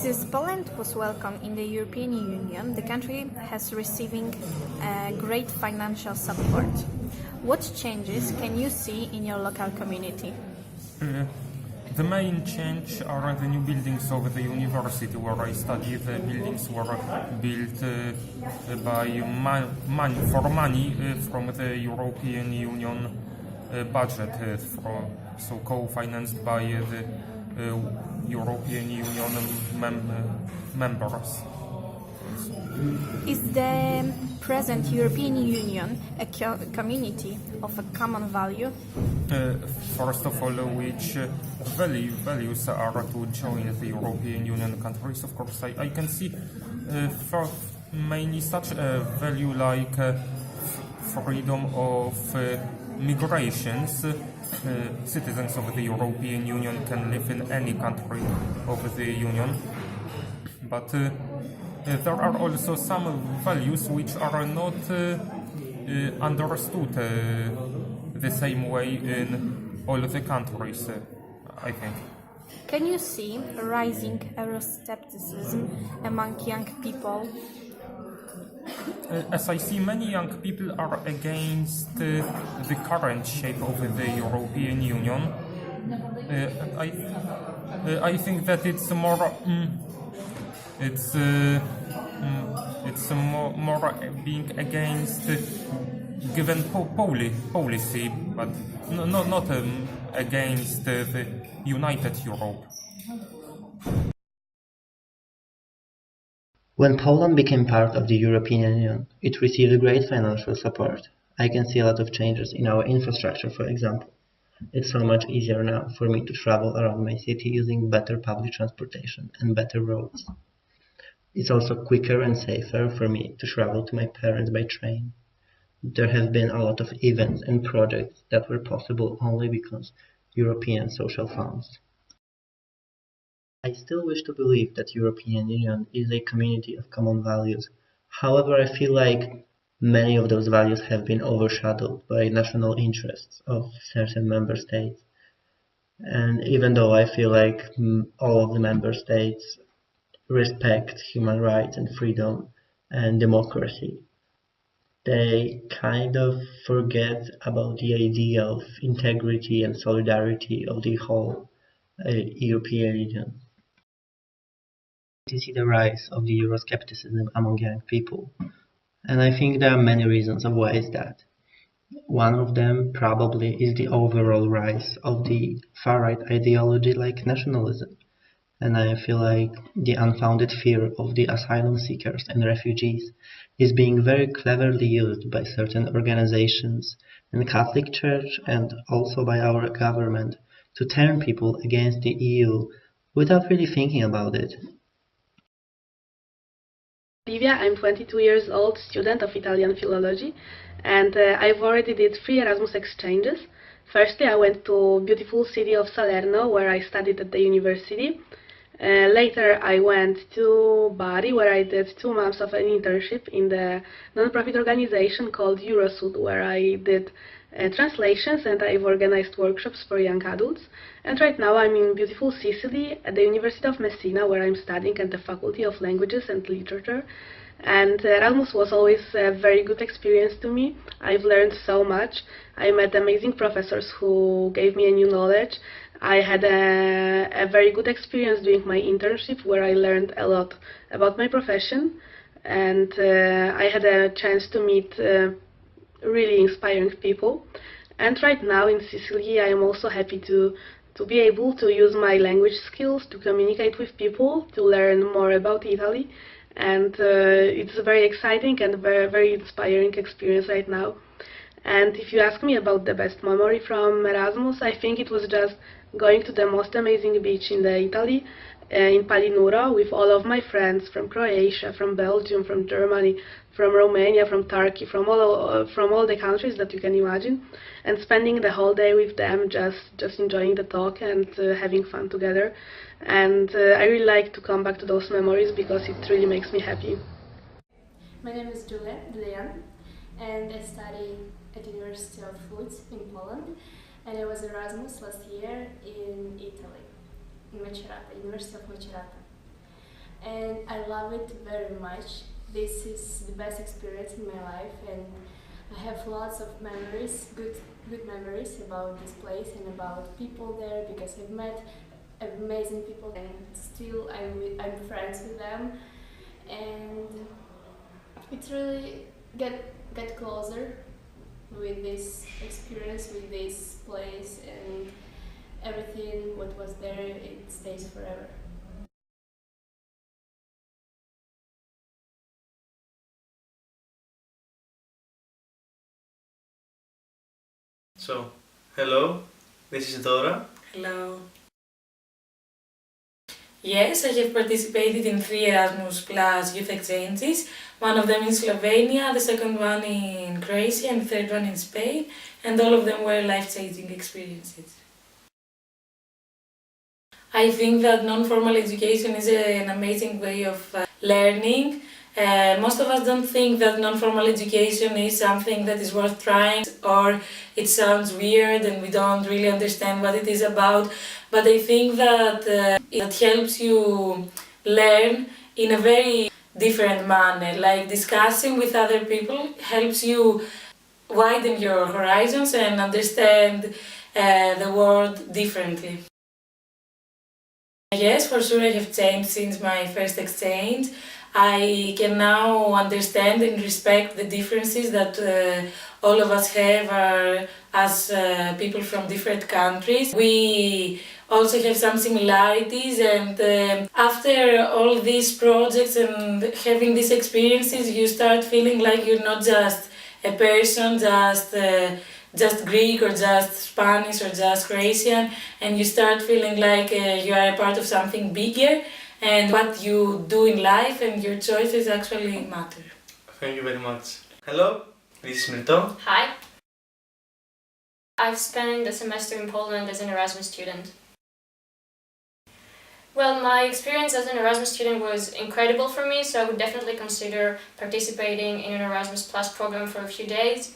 Since Poland was welcomed in the European Union, the country has receiving great financial support. What changes can you see in your local community? The main change are the new buildings of the university where I study. The buildings were built by money from the European Union budget, so co-financed by the European Union members. Is the present European Union a community of a common value? First of all, which values are to join the European Union countries? Of course, I can see mainly such a value like freedom of migrations. Citizens of the European Union can live in any country of the Union, but there are also some values which are not understood the same way in all the countries, I think. Can you see a rising Euro-scepticism among young people? As I see, many young people are against the current shape of the European Union. I think that it's more more being against given policy, but not against the united Europe. When Poland became part of the European Union, it received great financial support. I can see a lot of changes in our infrastructure, for example. It's so much easier now for me to travel around my city using better public transportation and better roads. It's also quicker and safer for me to travel to my parents by train. There have been a lot of events and projects that were possible only because European social funds. I still wish to believe that European Union is a community of common values. However, I feel like many of those values have been overshadowed by national interests of certain member states. And even though I feel like all of the member states respect human rights and freedom and democracy, they kind of forget about the idea of integrity and solidarity of the whole European Union. To see the rise of the Euro-scepticism among young people, and I think there are many reasons of why is that. One of them probably is the overall rise of the far-right ideology like nationalism, and I feel like the unfounded fear of the asylum seekers and refugees is being very cleverly used by certain organizations in the Catholic Church and also by our government to turn people against the EU without really thinking about it. Livia, I'm 22 years old, student of Italian philology, and I've already did 3 Erasmus exchanges. Firstly, I went to beautiful city of Salerno, where I studied at the university. Later, I went to Bari, where I did 2 months of an internship in the non-profit organization called Eurosud, where I did translations and I've organized workshops for young adults. And right now I'm in beautiful Sicily at the University of Messina, where I'm studying at the Faculty of Languages and Literature. And Erasmus was always a very good experience to me. I've learned so much. I met amazing professors who gave me a new knowledge. I had a very good experience doing my internship, where I learned a lot about my profession. And I had a chance to meet really inspiring people. And right now in Sicily I am also happy to be able to use my language skills to communicate with people, to learn more about Italy, and it's a very exciting and very inspiring experience right now. And if you ask me about the best memory from Erasmus, I think it was just going to the most amazing beach in Italy, in Palinuro, with all of my friends from Croatia, from Belgium, from Germany, from Romania, from Turkey, from all the countries that you can imagine, and spending the whole day with them, just enjoying the talk and having fun together. And I really like to come back to those memories because it really makes me happy. My name is Julia and I study at the University of Łódź in Poland, and I was Erasmus last year in Italy, in Macerata, University of Macerata. and I love it very much. This is the best experience in my life, and I have lots of memories, good memories about this place and about people there, because I've met amazing people and still I'm friends with them, and it's really get closer with this experience, with this place, and everything what was there, it stays forever. So, hello, this is Dora. Hello. Yes, I have participated in 3 Erasmus Plus Youth Exchanges, one of them in Slovenia, the second one in Croatia, and the third one in Spain, and all of them were life-changing experiences. I think that non-formal education is an amazing way of learning. Most of us don't think that non-formal education is something that is worth trying, or it sounds weird and we don't really understand what it is about, but I think that it helps you learn in a very different manner, like discussing with other people helps you widen your horizons and understand the world differently. Yes, for sure I have changed since my first exchange. I can now understand and respect the differences that all of us have as people from different countries. We also have some similarities, and after all these projects and having these experiences, you start feeling like you're not just a person, just Greek or just Spanish or just Croatian, and you start feeling like you are a part of something bigger, and what you do in life and your choices actually matter. Thank you very much. Hello, this is Milton. Hi. I've spent a semester in Poland as an Erasmus student. Well, my experience as an Erasmus student was incredible for me, so I would definitely consider participating in an Erasmus Plus program for a few days.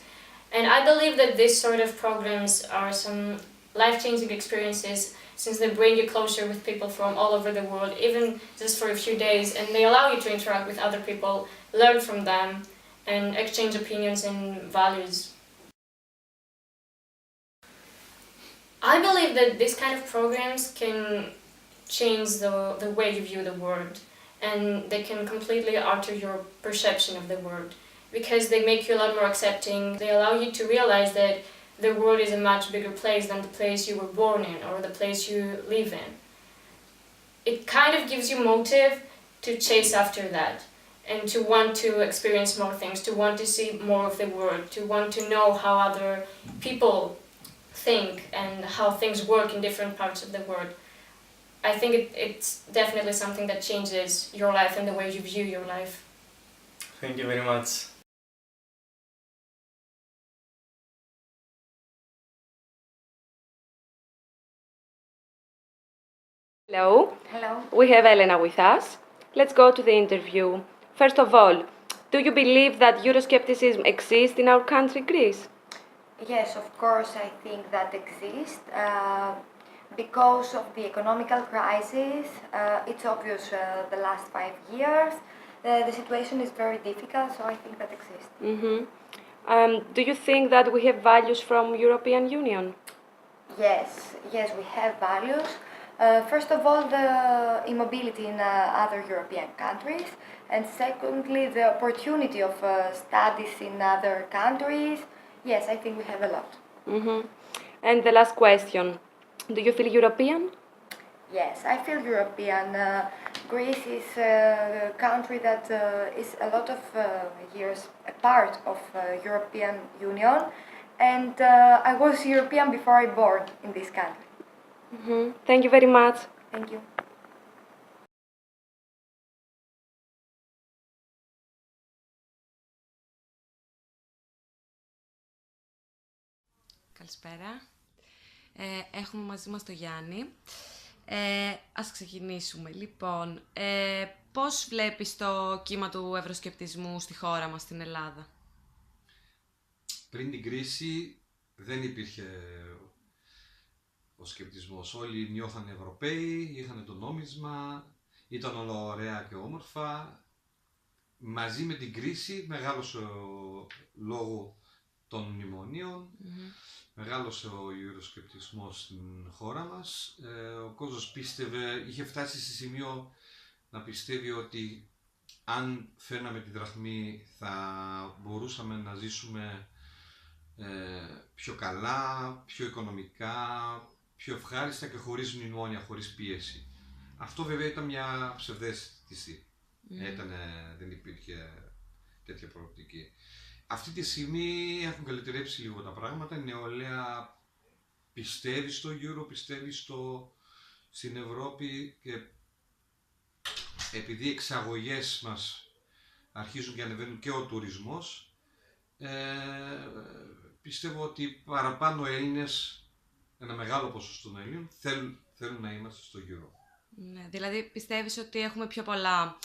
And I believe that these sort of programs are some life-changing experiences, since they bring you closer with people from all over the world, even just for a few days, and they allow you to interact with other people, learn from them, and exchange opinions and values. I believe that these kind of programs can change the way you view the world, and they can completely alter your perception of the world, because they make you a lot more accepting. They allow you to realize that the world is a much bigger place than the place you were born in or the place you live in. It kind of gives you motive to chase after that, and to want to experience more things, to want to see more of the world, to want to know how other people think and how things work in different parts of the world. I think it's definitely something that changes your life and the way you view your life. Thank you very much. Hello. Hello. We have Elena with us. Let's go to the interview. First of all, do you believe that Euroscepticism exists in our country, Greece? Yes, of course, I think that exists. Because of the economical crisis, it's obvious the last 5 years. The situation is very difficult, so I think that exists. Do you think that we have values from European Union? Yes, we have values. First of all, the immobility in other European countries, and secondly, the opportunity of studies in other countries. Yes, I think we have a lot. And the last question, do you feel European? Yes, I feel European. Greece is a country that is a lot of years a part of European Union, and I was European before I born in this country. Thank you very much. Thank you. Καλησπέρα. Έχουμε μαζί μας τον Γιάννη. Ας ξεκινήσουμε. Λοιπόν, πώς βλέπεις το κύμα του ευρωσκεπτισμού στη χώρα μας, στην Ελλάδα? Πριν την κρίση δεν υπήρχε ο σκεπτισμός. Όλοι νιώθανε Ευρωπαίοι, είχαν το νόμισμα, Ήταν όλα ωραία και όμορφα. Μαζί με την κρίση μεγάλωσε λόγω των μνημονίων, μεγάλωσε ο Ευρωσκεπτισμός στην χώρα μας. Ο κόσμος είχε φτάσει σε σημείο να πιστεύει ότι αν φέρναμε τη δραχμή θα μπορούσαμε να ζήσουμε πιο καλά, πιο οικονομικά, πιο ευχάριστα και χωρίς μνημόνια, χωρίς πίεση. Αυτό βέβαια ήταν μια ψευδαίσθηση. Δεν υπήρχε τέτοια προοπτική. Αυτή τη στιγμή έχουν καλυτερέψει λίγο τα πράγματα. Η νεολαία πιστεύει στο Euro, πιστεύει στην Ευρώπη και επειδή οι εξαγωγές μας αρχίζουν και ανεβαίνουν και ο τουρισμός, πιστεύω ότι παραπάνω Έλληνες, ένα μεγάλο ποσοστό των Ελλήνων, θέλουν να είμαστε στο Euro. Ναι, δηλαδή πιστεύεις ότι έχουμε πιο πολλά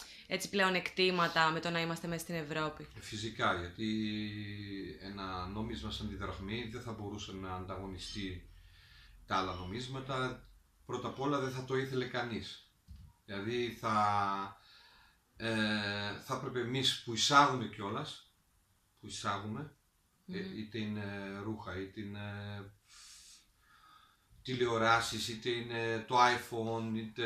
πλέον εκτήματα με το να είμαστε μέσα στην Ευρώπη? Φυσικά, γιατί ένα νόμισμα σαν τη δραχμή δεν θα μπορούσε να ανταγωνιστεί τα άλλα νομίσματα. Πρώτα απ' όλα δεν θα το ήθελε κανείς. Δηλαδή θα έπρεπε εμείς που εισάγουμε κιόλας, είτε είναι ρούχα, είτε είναι τηλεοράσεις, είτε είναι το iPhone, είτε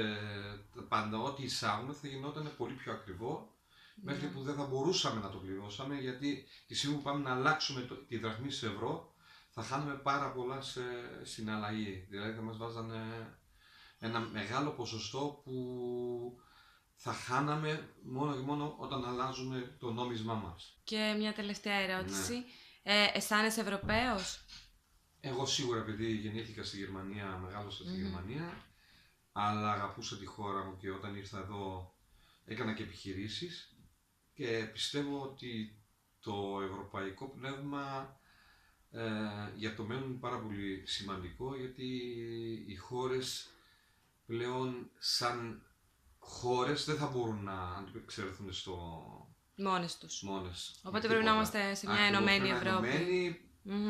τα πάντα, ό,τι εισάγουμε θα γινόταν πολύ πιο ακριβό, μέχρι που δεν θα μπορούσαμε να το πληρώσαμε, γιατί τη στιγμή που πάμε να αλλάξουμε τη δραχμή σε ευρώ, θα χάνουμε πάρα πολλά στην αλλαγή. Δηλαδή θα μας βάζανε ένα μεγάλο ποσοστό που θα χάναμε μόνο και μόνο όταν αλλάζουμε το νόμισμά μας. Και μια τελευταία ερώτηση. Αισθάνεσαι Ευρωπαίος? Εγώ σίγουρα, επειδή γεννήθηκα στη Γερμανία, μεγάλωσα στη Γερμανία, αλλά αγαπούσα τη χώρα μου και όταν ήρθα εδώ έκανα και επιχειρήσεις και πιστεύω ότι το ευρωπαϊκό πνεύμα για το μέλλον είναι πάρα πολύ σημαντικό, γιατί οι χώρες πλέον σαν χώρες δεν θα μπορούν να αντιπεξέλθουν μόνες τους. Μόνες. Οπότε πρέπει να είμαστε σε μια ενωμένη Ευρώπη.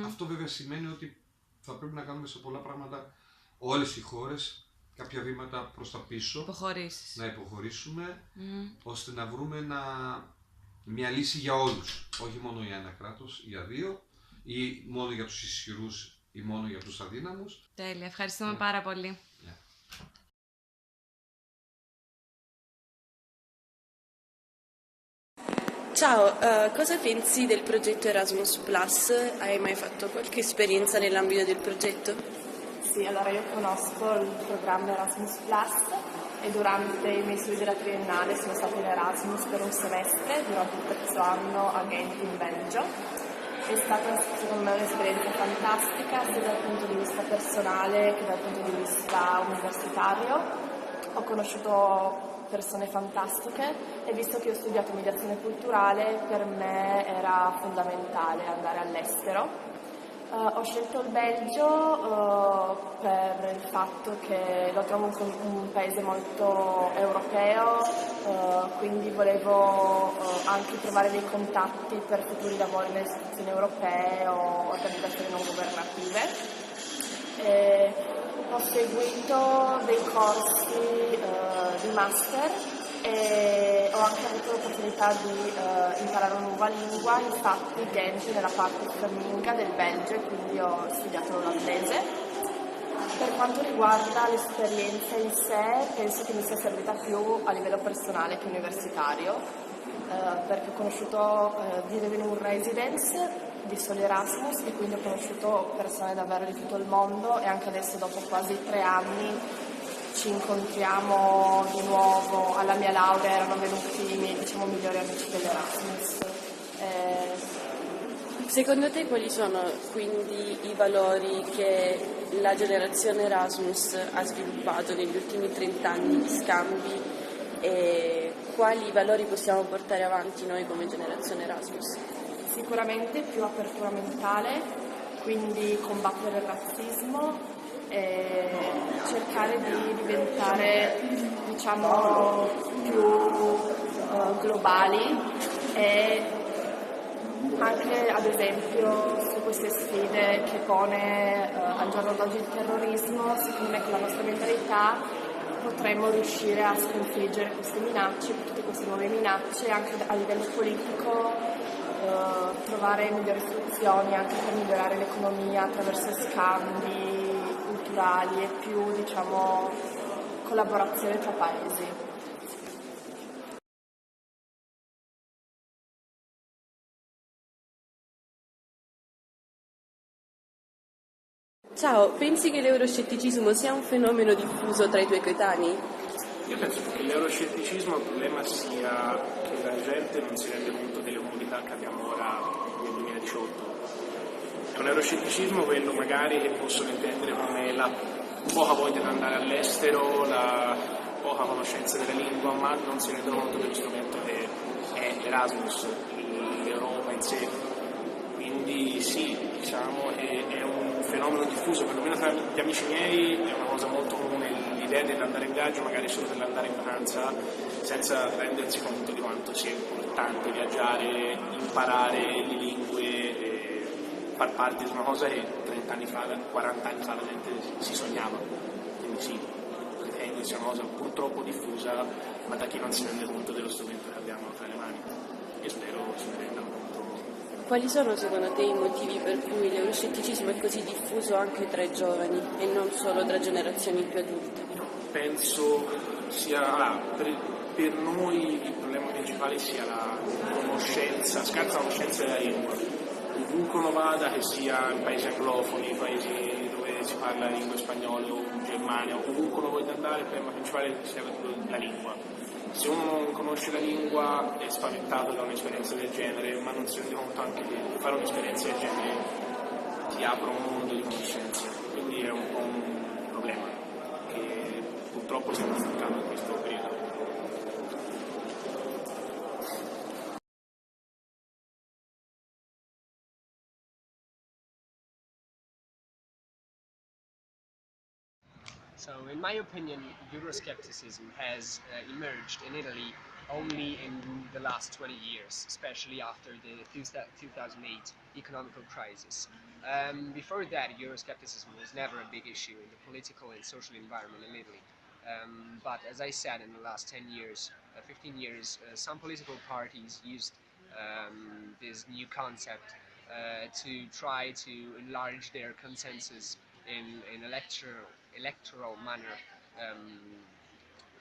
Αυτό βέβαια σημαίνει ότι θα πρέπει να κάνουμε σε πολλά πράγματα όλες οι χώρες κάποια βήματα προς τα πίσω. Να υποχωρήσουμε, ώστε να βρούμε μια λύση για όλους. Όχι μόνο για ένα κράτος, για δύο, ή μόνο για τους ισχυρούς ή μόνο για τους αδύναμους. Τέλεια, ευχαριστούμε πάρα πολύ. Ciao, cosa pensi del progetto Erasmus Plus? Hai mai fatto qualche esperienza nell'ambito del progetto? Sì, allora io conosco il programma Erasmus Plus e durante i miei studi della triennale sono stata in Erasmus per un semestre, durante il terzo anno a Ghent in Belgio. È stata secondo me un'esperienza fantastica sia dal punto di vista personale che dal punto di vista universitario. Ho conosciuto persone fantastiche e visto che ho studiato mediazione culturale per me era fondamentale andare all'estero. Ho scelto il Belgio per il fatto che lo trovo un paese molto europeo, quindi volevo anche trovare dei contatti per futuri lavori nelle istituzioni europee o organizzazioni non governative. Ho seguito dei corsi di master e ho anche avuto l'opportunità di imparare una nuova lingua, infatti Ghent nella parte fiamminga del Belgio, e quindi ho studiato l'olandese. Per quanto riguarda l'esperienza in sé, penso che mi sia servita più a livello personale che universitario, perché ho conosciuto, vivevo in un residence di soli Erasmus e quindi ho conosciuto persone davvero di tutto il mondo, e anche adesso dopo quasi 3 anni ci incontriamo di nuovo. Alla mia laurea erano venuti i miei migliori amici dell'Erasmus. Secondo te quali sono quindi i valori che la generazione Erasmus ha sviluppato negli ultimi 30 anni di scambi e quali valori possiamo portare avanti noi come generazione Erasmus? Sicuramente più apertura mentale, quindi combattere il razzismo e cercare di diventare più globali e anche ad esempio su queste sfide che pone al giorno d'oggi il terrorismo. Secondo me con la nostra mentalità potremmo riuscire a sconfiggere queste minacce, tutte queste nuove minacce, anche a livello politico, trovare migliori soluzioni anche per migliorare l'economia attraverso scambi culturali e più, diciamo, collaborazione tra paesi. Ciao, pensi che l'euroscetticismo sia un fenomeno diffuso tra i tuoi coetanei? Io penso che l'euroscetticismo il problema sia che la gente non si rende conto delle comodità che abbiamo ora nel 2018. È un euroscetticismo quello magari che possono intendere come la poca voglia di andare all'estero, la poca conoscenza della lingua, ma non si rendono conto dello strumento che è l'Erasmus, l'Europa in sé. Quindi sì, diciamo che è un fenomeno diffuso, perlomeno tra gli amici miei è una cosa molto comune l'idea dell'andare in viaggio, magari solo per andare in vacanza, senza rendersi conto di quanto sia importante viaggiare, imparare le lingue, e far parte di una cosa che 30 anni fa, 40 anni fa la gente si sognava. Quindi sì, ritengo sia una cosa purtroppo diffusa, ma da chi non si rende conto dello strumento che abbiamo tra le mani. E spero se ne renda conto. Quali sono secondo te i motivi per cui l'euroscetticismo è così diffuso anche tra i giovani e non solo tra generazioni più adulte? Penso sia, per noi il problema principale sia la conoscenza, scarsa conoscenza della lingua. Ovunque uno vada, che sia in paesi anglofoni, paesi dove si parla la lingua spagnola o in Germania, ovunque uno voglia andare, il problema principale sia la lingua. Se uno non conosce la lingua è spaventato da un'esperienza del genere, ma non si rende conto anche che fare un'esperienza del genere ti apre un mondo di conoscenze, quindi è un po' un problema che purtroppo stiamo affrontando in questo periodo. So, in my opinion, Euro-scepticism has emerged in Italy only in the last 20 years, especially after the 2008 economical crisis. Before that, Euro-scepticism was never a big issue in the political and social environment in Italy. But as I said, in the last 10 years, 15 years, some political parties used this new concept to try to enlarge their consensus in electoral manner,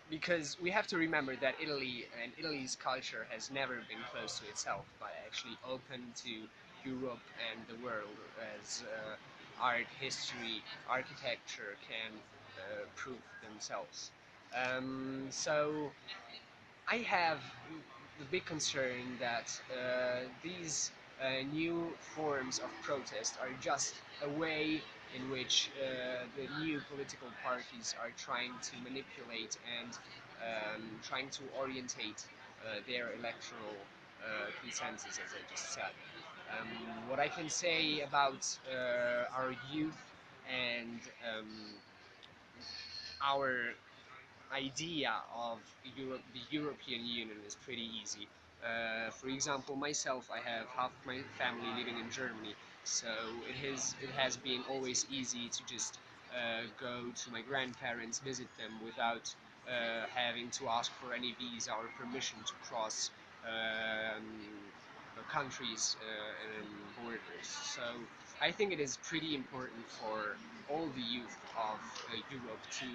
because we have to remember that Italy and Italy's culture has never been closed to itself, but actually open to Europe and the world, as art, history, architecture can prove themselves. So I have the big concern that these new forms of protest are just a way in which the new political parties are trying to manipulate and trying to orientate their electoral consensus, as I just said. What I can say about our youth and our idea of Europe, the European Union, is pretty easy. For example, myself, I have half of my family living in Germany, so it has been always easy to just go to my grandparents, visit them without having to ask for any visa or permission to cross countries and borders. So I think it is pretty important for all the youth of Europe to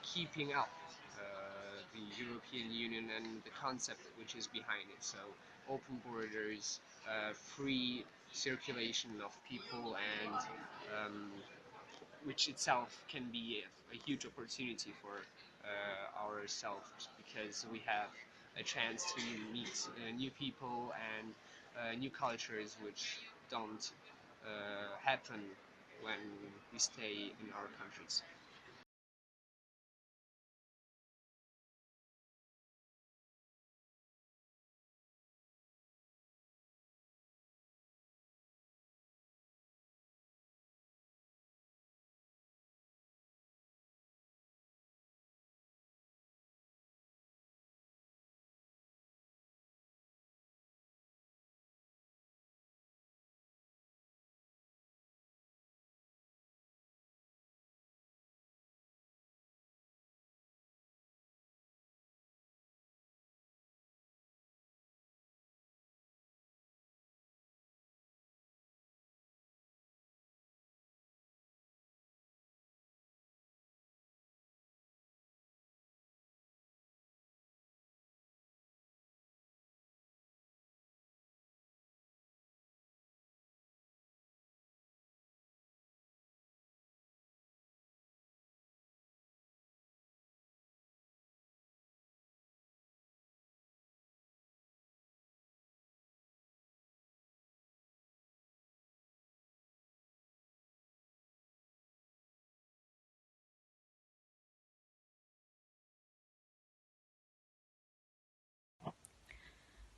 keeping up the European Union and the concept which is behind it. So open borders, free circulation of people, and which itself can be a huge opportunity for ourselves, because we have a chance to meet new people and new cultures which don't happen when we stay in our countries.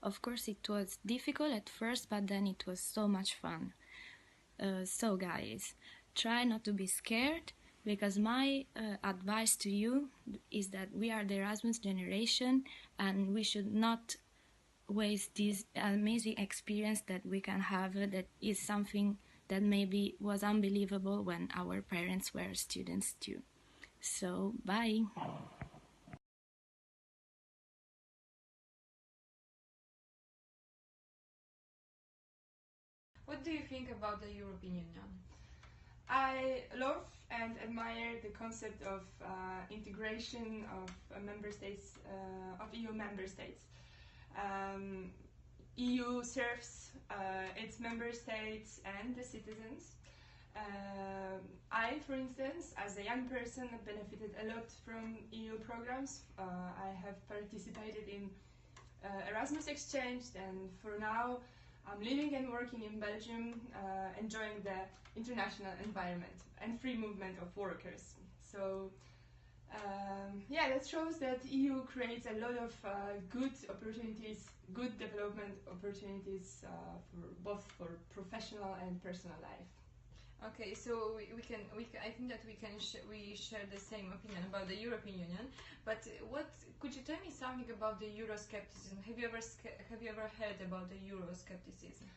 Of course, it was difficult at first, but then it was so much fun. So guys, try not to be scared, because my advice to you is that we are the Erasmus generation and we should not waste this amazing experience that we can have, that is something that maybe was unbelievable when our parents were students too. So, bye! What do you think about the European Union? I love and admire the concept of integration of member states, of EU member states. EU serves its member states and the citizens. I, for instance, as a young person, benefited a lot from EU programs. I have participated in Erasmus Exchange, and for now I'm living and working in Belgium, enjoying the international environment and free movement of workers. So yeah, that shows that EU creates a lot of good opportunities, good development opportunities both for professional and personal life. Okay, so I think that we share the same opinion about the European Union. But could you tell me something about the Euro-scepticism? Have you ever heard about the Euro-scepticism?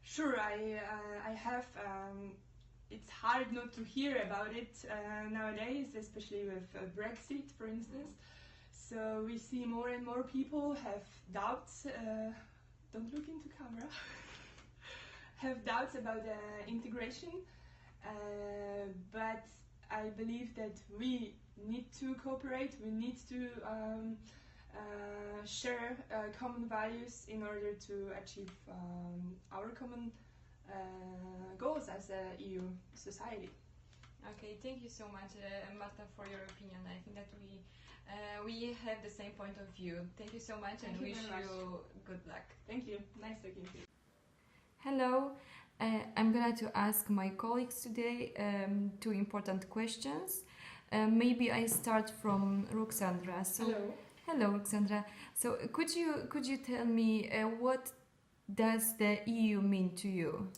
Sure, I have. It's hard not to hear about it nowadays, especially with Brexit, for instance. So we see more and more people have doubts. Don't look into camera. Have doubts about integration, but I believe that we need to cooperate. We need to share common values in order to achieve our common goals as a EU society. Okay, thank you so much, Marta, for your opinion. I think that we have the same point of view. Thank you so much, and wish you good luck. Thank you. Nice talking to you. Hello, I'm going to ask my colleagues today two important questions. Maybe I start from Ruxandra. Hello, Ruxandra. So could you tell me what does the EU mean to you?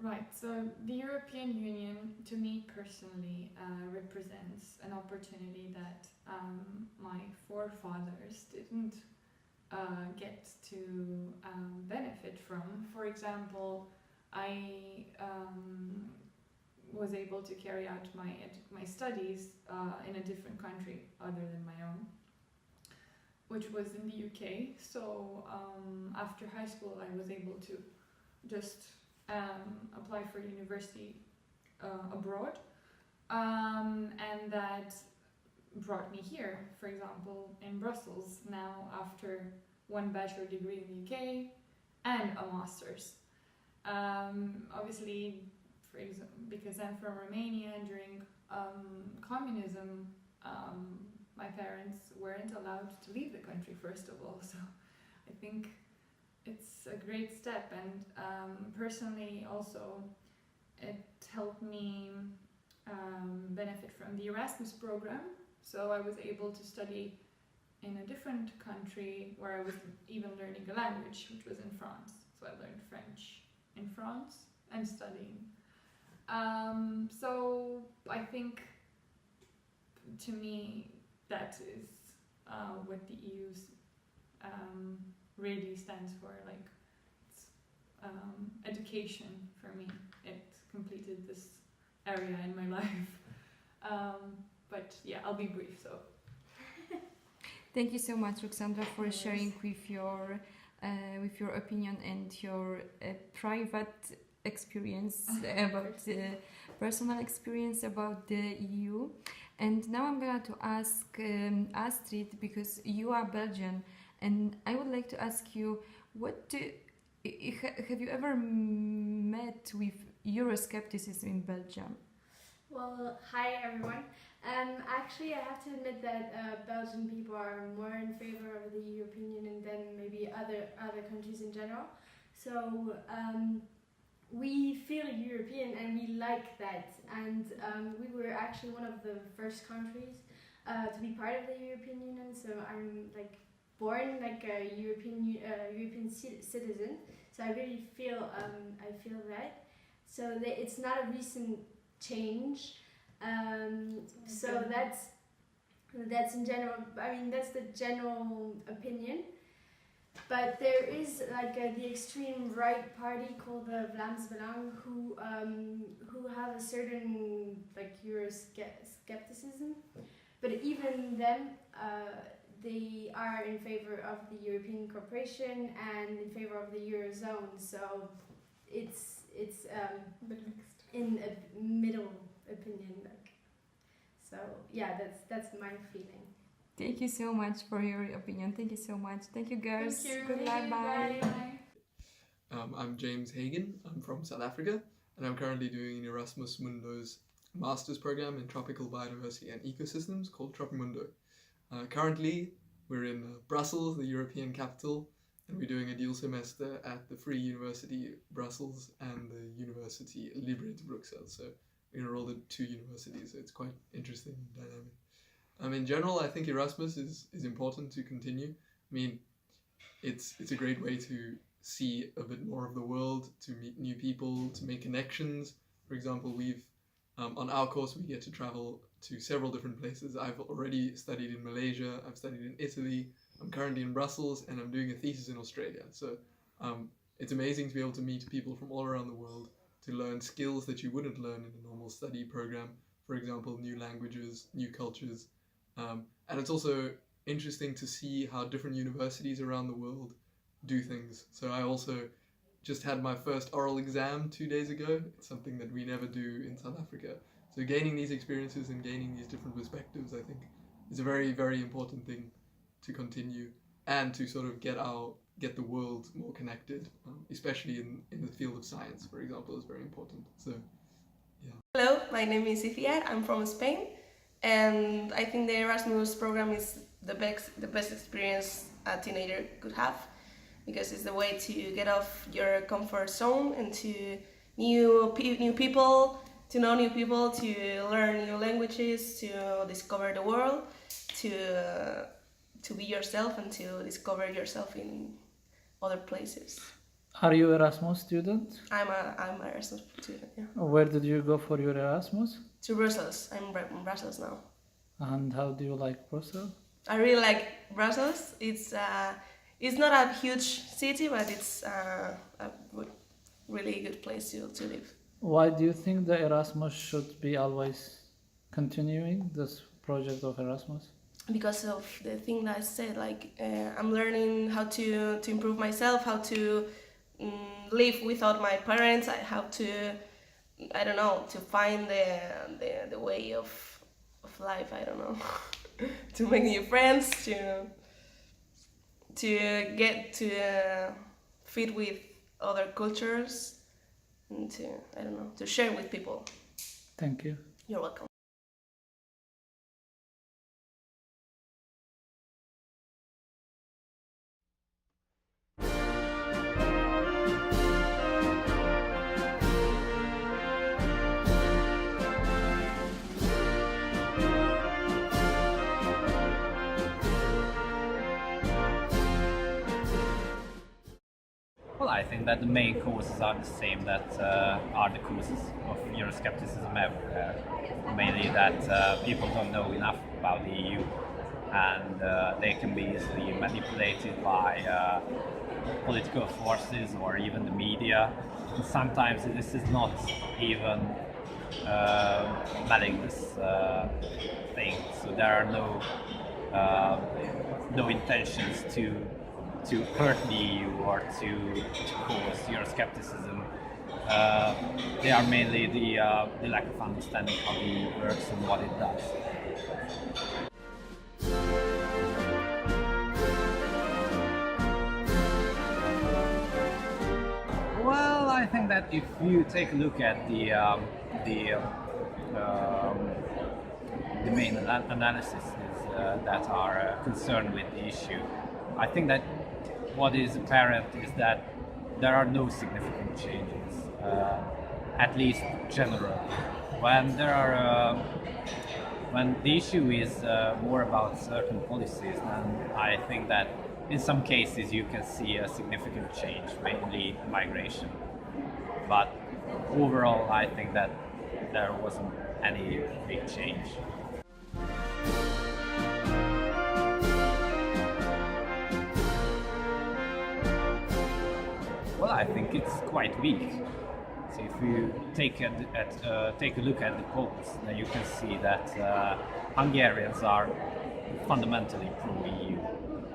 Right, so the European Union, to me personally, represents an opportunity that my forefathers didn't get to benefit from. For example, I was able to carry out my studies in a different country other than my own, which was in the UK. So after high school, I was able to just apply for university abroad, and that brought me here, for example, in Brussels, now after one bachelor degree in the UK and a master's. Obviously, for example, because I'm from Romania, during communism, my parents weren't allowed to leave the country, first of all, so I think it's a great step, and personally also it helped me benefit from the Erasmus Programme. So I was able to study in a different country where I was even learning a language, which was in France. So I learned French in France and studying. So I think, to me, that is what the EU's really stands for. Like, it's education for me. It completed this area in my life. But yeah, I'll be brief. So. Thank you so much, Ruxandra, for sharing with your opinion and your private experience about personal experience about the EU. And now I'm going to ask Astrid, because you are Belgian, and I would like to ask you, have you ever met with Euroscepticism in Belgium? Well, hi everyone. Actually, I have to admit that Belgian people are more in favor of the European Union than maybe other countries in general. So we feel European and we like that. And we were actually one of the first countries to be part of the European Union. So I'm like born like a European citizen, so I really feel that. So it's not a recent change. So that's in general. I mean, that's the general opinion. But there is like the extreme right party called the Vlaams Belang who have a certain like Euro-scepticism. But even them, they are in favor of the European cooperation and in favor of the Eurozone. So it's in a middle opinion. Like, so yeah, that's my feeling. Thank you so much for your opinion. Thank you so much. Thank you, girls. Thank you. Good luck. Bye. I'm James Hagen. I'm from South Africa, and I'm currently doing Erasmus Mundo's master's program in tropical biodiversity and ecosystems called Tropimundo. Currently, we're in Brussels, the European capital, and we're doing a dual semester at the Free University Brussels and the University Libre de Bruxelles. So we're enrolled at two universities, so it's quite interesting and dynamic. In general, I think Erasmus is important to continue. I mean, it's a great way to see a bit more of the world, to meet new people, to make connections. For example, we've on our course we get to travel to several different places. I've already studied in Malaysia, I've studied in Italy, I'm currently in Brussels, and I'm doing a thesis in Australia. So it's amazing to be able to meet people from all around the world, to learn skills that you wouldn't learn in a normal study program. For example, new languages, new cultures. And it's also interesting to see how different universities around the world do things. So I also just had my first oral exam 2 days ago. It's something that we never do in South Africa. So gaining these experiences and gaining these different perspectives, I think, is a very, very important thing to continue and to sort of get the world more connected, especially in the field of science, for example, is very important. So, yeah. Hello, my name is Ithia. I'm from Spain. And I think the Erasmus program is the best experience a teenager could have, because it's the way to get off your comfort zone and to new people, to know new people, to learn new languages, to discover the world, to be yourself and to discover yourself in other places. Are you Erasmus student? I'm an Erasmus student, yeah. Where did you go for your Erasmus? To Brussels. I'm in Brussels now. And how do you like Brussels? I really like Brussels. It's not a huge city, but it's a really good place to live. Why do you think the Erasmus should be always continuing this project of Erasmus? Because of the thing that I said, like I'm learning how to improve myself, how to live without my parents, how to, I don't know, to find the way of life, I don't know, to make new friends, to get to fit with other cultures, and to, I don't know, to share with people. Thank you. You're welcome. Well, I think that the main causes are the same that are the causes of Euro-scepticism everywhere. Mainly that people don't know enough about the EU, and they can be easily manipulated by political forces or even the media. And sometimes this is not even malicious thing, so there are no intentions to hurt the EU or to cause Euro-scepticism. They are mainly the lack of understanding how the EU works and what it does. Well, I think that if you take a look at the main analyses that are concerned with the issue, I think that what is apparent is that there are no significant changes, at least generally. When the issue is more about certain policies, then I think that in some cases you can see a significant change, mainly migration. But overall, I think that there wasn't any big change. Well, I think it's quite weak. So if you take a look at the polls, then you can see that Hungarians are fundamentally pro-EU,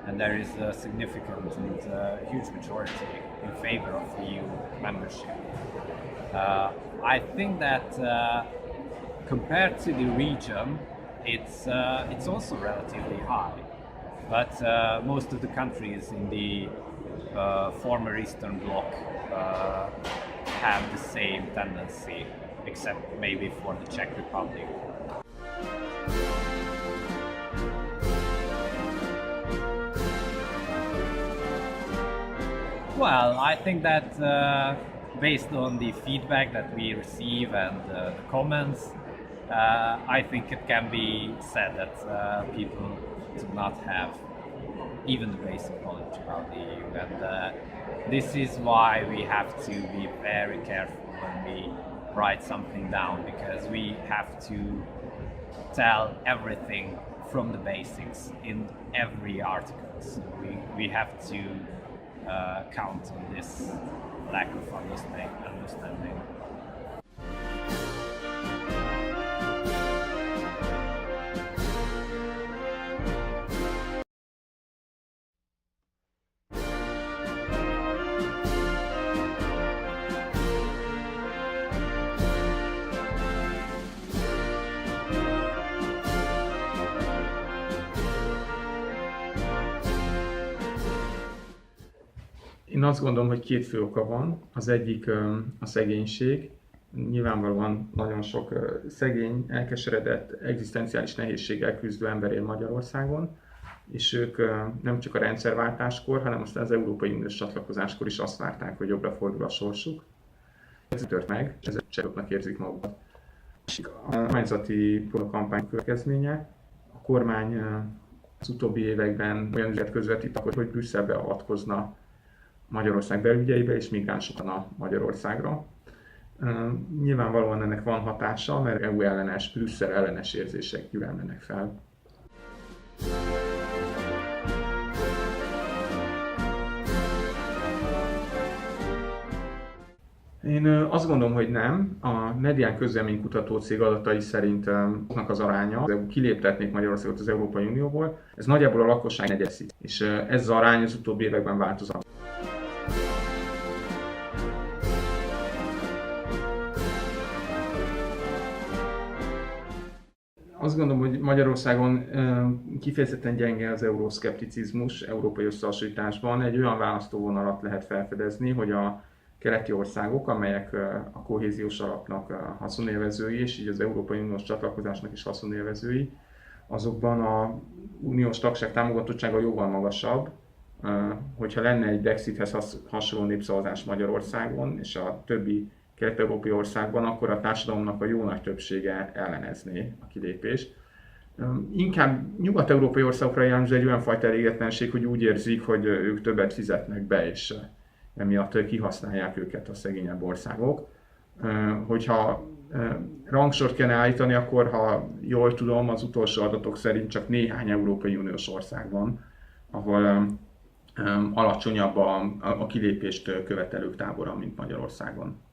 and there is a significant and huge majority in favor of EU membership. I think that compared to the region, it's also relatively high, but most of the countries in the former Eastern Bloc have the same tendency, except maybe for the Czech Republic. Well, I think that based on the feedback that we receive and the comments, I think it can be said that people do not have even the basic knowledge about the EU, and this is why we have to be very careful when we write something down, because we have to tell everything from the basics in every article. So we have to count on this lack of understanding. Én azt gondolom, hogy két fő oka van. Az egyik a szegénység. Nyilvánvalóan nagyon sok szegény, elkeseredett, egzisztenciális nehézséggel küzdő ember él Magyarországon, és ők nem csak a rendszerváltáskor, hanem aztán az Európai Uniós csatlakozáskor is azt várták, hogy jobbra fordul a sorsuk. Ez tört meg, ezek csalóknak érzik magukat. A kormányzati kampány következménye. A kormány az utóbbi években olyan üzenet közvetít, hogy Brüsszelbe avatkozna Magyarország belügyeibe és migránsokon a Magyarországra. Nyilvánvalóan ennek van hatása, mert EU ellenes, Brüsszel ellenes érzések gyűlölnek fel. Én azt gondolom, hogy nem. A Medián közvéleménykutató cég adatai szerint azoknak az aránya, az EU kiléptetnék Magyarországot az Európai Unióból, ez nagyjából a lakosság negyedszí, és ez az arány az utóbbi években változott. Azt gondolom, hogy Magyarországon kifejezetten gyenge az euroszkepticizmus európai összehasonlításban. Egy olyan választóvonalat lehet felfedezni, hogy a keleti országok, amelyek a kohéziós alapnak haszonélvezői, és így az Európai Uniós csatlakozásnak is haszonélvezői, azokban az uniós tagság támogatottsága jóval magasabb. Hogyha lenne egy Brexithez hasonló népszavazás Magyarországon és a többi kelet-európai országban, akkor a társadalomnak a jó nagy többsége ellenezné a kilépést. Inkább nyugat-európai országokra jellemző egy olyan fajta elégetlenség, hogy úgy érzik, hogy ők többet fizetnek be, és emiatt kihasználják őket a szegényebb országok. Hogyha rangsort kellene állítani, akkor, ha jól tudom, az utolsó adatok szerint csak néhány Európai Uniós ország van, ahol alacsonyabb a kilépést követelők tábora, mint Magyarországon.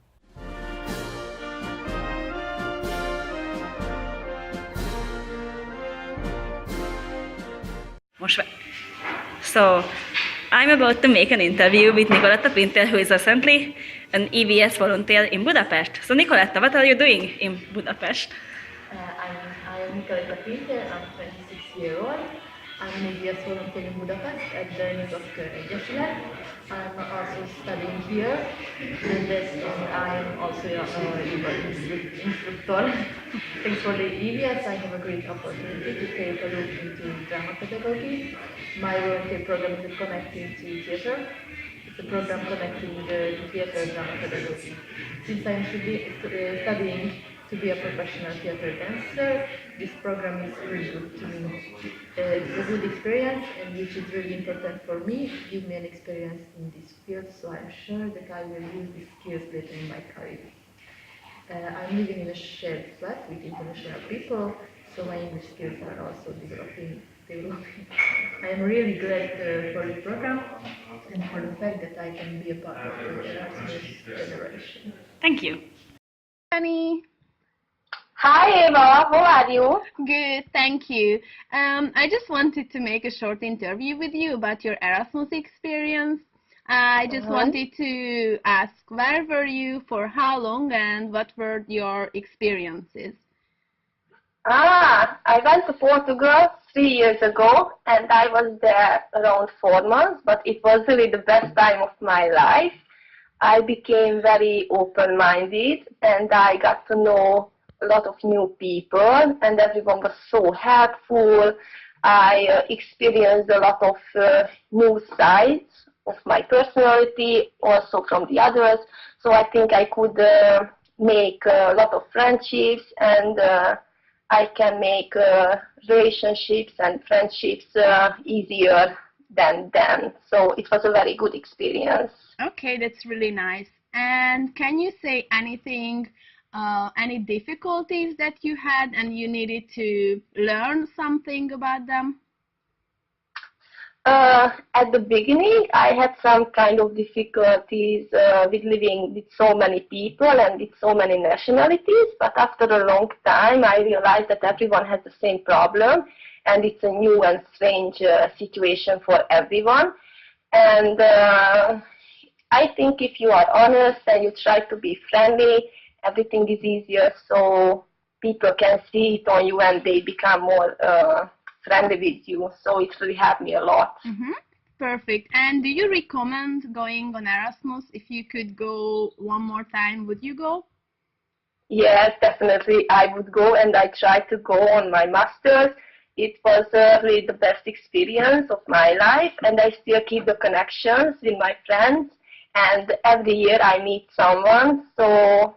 So, I'm about to make an interview with Nicoletta Pintel, who is recently an EVS volunteer in Budapest. So, Nicoletta, what are you doing in Budapest? I am Nicoletta Pintel, I'm 26-year-old. I'm an EVS volunteer in Budapest at the Nyitott Egyesület. I'm also studying here, and I'm also a yoga instructor. Thanks for the EVS, I have a great opportunity to take a look into drama pedagogy. My volunteer program is connecting to theatre. It's a program connecting the theatre drama pedagogy. Since I'm studying to be a professional theater dancer. This program is really good to me. It's a good experience, and which is really important for me, give me an experience in this field, so I'm sure that I will use these skills later in my career. I'm living in a shared flat with international people, so my English skills are also developing. I am really glad for the program and for the fact that I can be a part of the Erasmus Generation. Thank you. Annie. Hi Eva, how are you? Good, thank you. I just wanted to make a short interview with you about your Erasmus experience. I just wanted to ask, where were you, for how long, and what were your experiences? I went to Portugal 3 years ago, and I was there around 4 months, but it was really the best time of my life. I became very open-minded, and I got to know a lot of new people, and everyone was so helpful. I experienced a lot of new sides of my personality, also from the others, so I think I could make a lot of friendships, and I can make relationships and friendships easier than then. So it was a very good experience. Okay, that's really nice. And can you say anything, any difficulties that you had and you needed to learn something about them? At the beginning, I had some kind of difficulties with living with so many people and with so many nationalities, but after a long time, I realized that everyone has the same problem, and it's a new and strange situation for everyone. And I think if you are honest and you try to be friendly, everything is easier, so people can see it on you and they become more friendly with you, so it really helped me a lot. Perfect. And do you recommend going on Erasmus? If you could go one more time, would you go? Yes, definitely I would go, and I tried to go on my master's. It was really the best experience of my life, and I still keep the connections with my friends, and every year I meet someone, so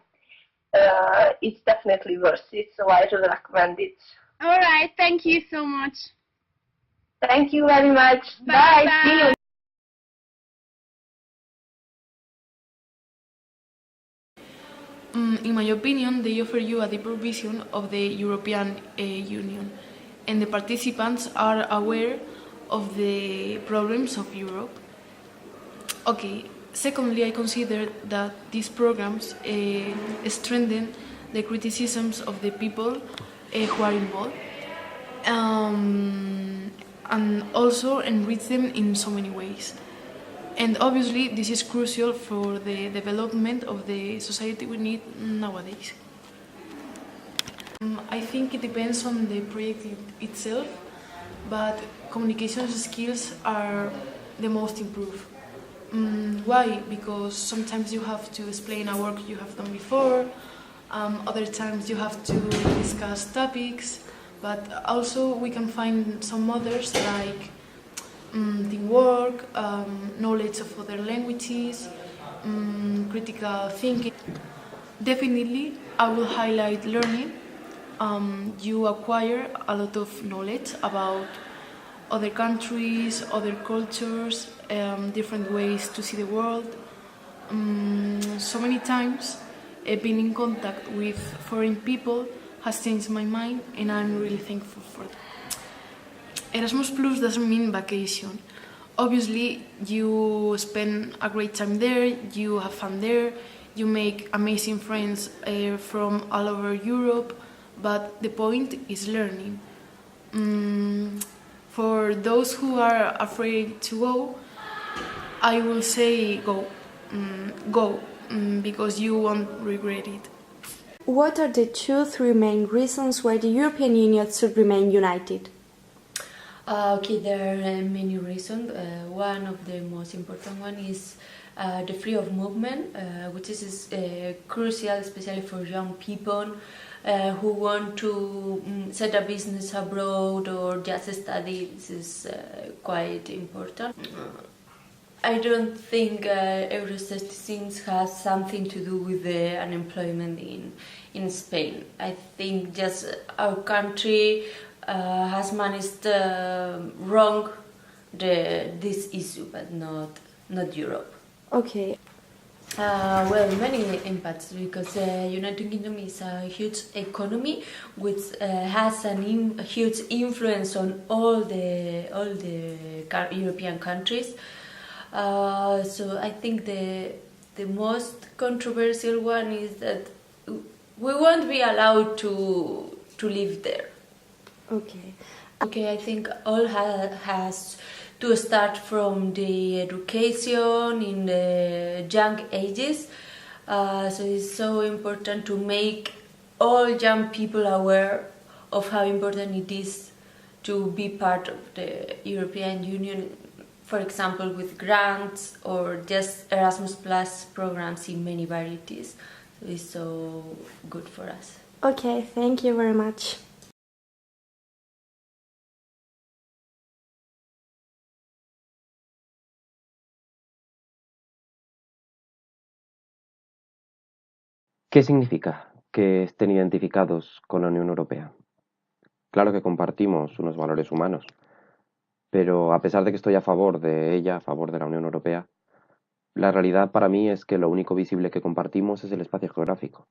it's definitely worth it, so I really recommend it. All right, thank you so much. Thank you very much. Bye. See you. In my opinion, they offer you a deeper vision of the European Union, and the participants are aware of the problems of Europe. Okay, secondly, I consider that these programs strengthen the criticisms of the people who are involved, and also enrich them in so many ways. And obviously this is crucial for the development of the society we need nowadays. I think it depends on the project itself, but communication skills are the most improved. Why? Because sometimes you have to explain a work you have done before, other times you have to discuss topics, but also we can find some others like teamwork, knowledge of other languages, critical thinking. Definitely, I will highlight learning. You acquire a lot of knowledge about other countries, other cultures, different ways to see the world. So many times, being in contact with foreign people has changed my mind, and I'm really thankful for that. Erasmus Plus doesn't mean vacation. Obviously, you spend a great time there, you have fun there, you make amazing friends from all over Europe, but the point is learning. For those who are afraid to go, I will say go. Because you won't regret it. What are the 2-3 main reasons why the European Union should remain united? Okay, there are many reasons. One of the most important one is the freedom of movement, which is crucial, especially for young people who want to set a business abroad or just study. This is quite important. I don't think Euro-scepticism has something to do with the unemployment in Spain. I think just our country has managed wrong this issue, but not Europe. Okay. Well, many impacts because United Kingdom is a huge economy which has a huge influence on all the European countries. So I think the most controversial one is that we won't be allowed to live there. Okay. Okay, I think all has to start from the education in the young ages. So it's so important to make all young people aware of how important it is to be part of the European Union, for example, with grants or just Erasmus Plus programs in many varieties. So it's so good for us. Okay, thank you very much. ¿Qué significa que estén identificados con la Unión Europea? Claro que compartimos unos valores humanos, pero a pesar de que estoy a favor de ella, a favor de la Unión Europea, la realidad para mí es que lo único visible que compartimos es el espacio geográfico.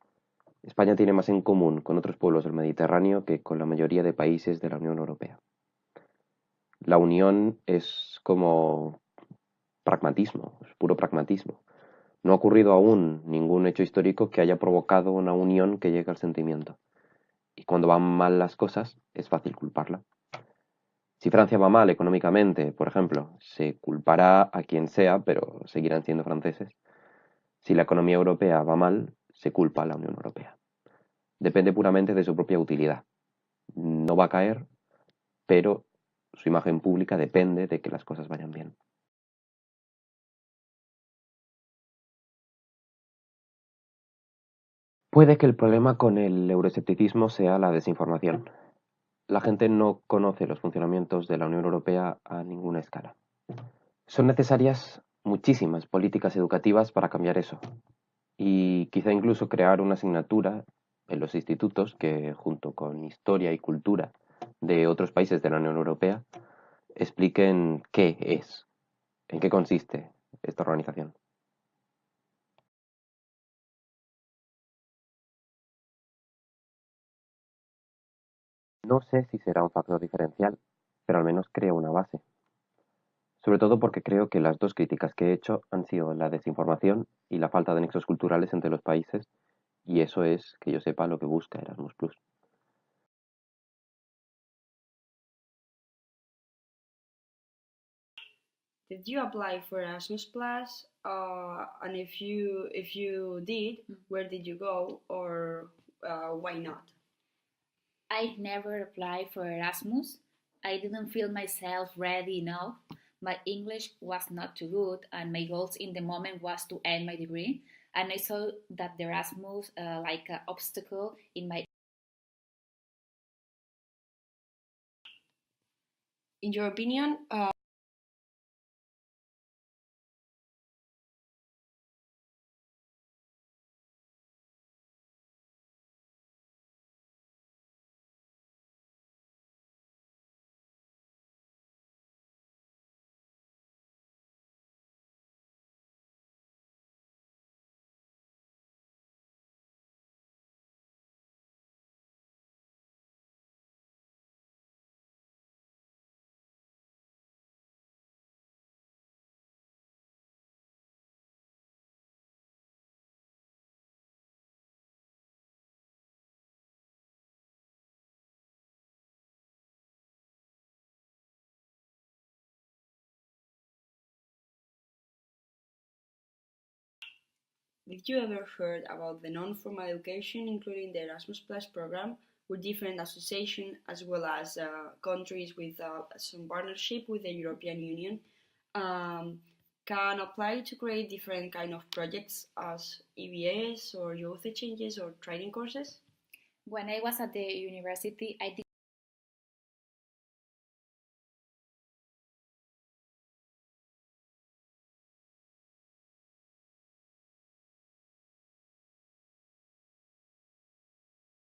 España tiene más en común con otros pueblos del Mediterráneo que con la mayoría de países de la Unión Europea. La unión es como pragmatismo, es puro pragmatismo. No ha ocurrido aún ningún hecho histórico que haya provocado una unión que llegue al sentimiento. Y cuando van mal las cosas, es fácil culparla. Si Francia va mal económicamente, por ejemplo, se culpará a quien sea, pero seguirán siendo franceses. Si la economía europea va mal, se culpa a la Unión Europea. Depende puramente de su propia utilidad. No va a caer, pero su imagen pública depende de que las cosas vayan bien. Puede que el problema con el euroescepticismo sea la desinformación. La gente no conoce los funcionamientos de la Unión Europea a ninguna escala. Son necesarias muchísimas políticas educativas para cambiar eso. Y quizá incluso crear una asignatura en los institutos que, junto con historia y cultura de otros países de la Unión Europea, expliquen qué es, en qué consiste esta organización. No sé si será un factor diferencial, pero al menos crea una base. Sobre todo porque creo que las dos críticas que he hecho han sido la desinformación y la falta de nexos culturales entre los países, y eso es, que yo sepa, lo que busca Erasmus+. Did you apply for Erasmus Plus? And if you did, where did you go, or why not? I never applied for Erasmus. I didn't feel myself ready enough. My English was not too good, and my goals in the moment was to end my degree. And I saw that the Erasmus like an obstacle in my. In your opinion, did you ever heard about the non-formal education, including the Erasmus Plus program, with different associations as well as countries with some partnership with the European Union, can apply to create different kind of projects as EBS or youth exchanges or training courses? When I was at the university, I did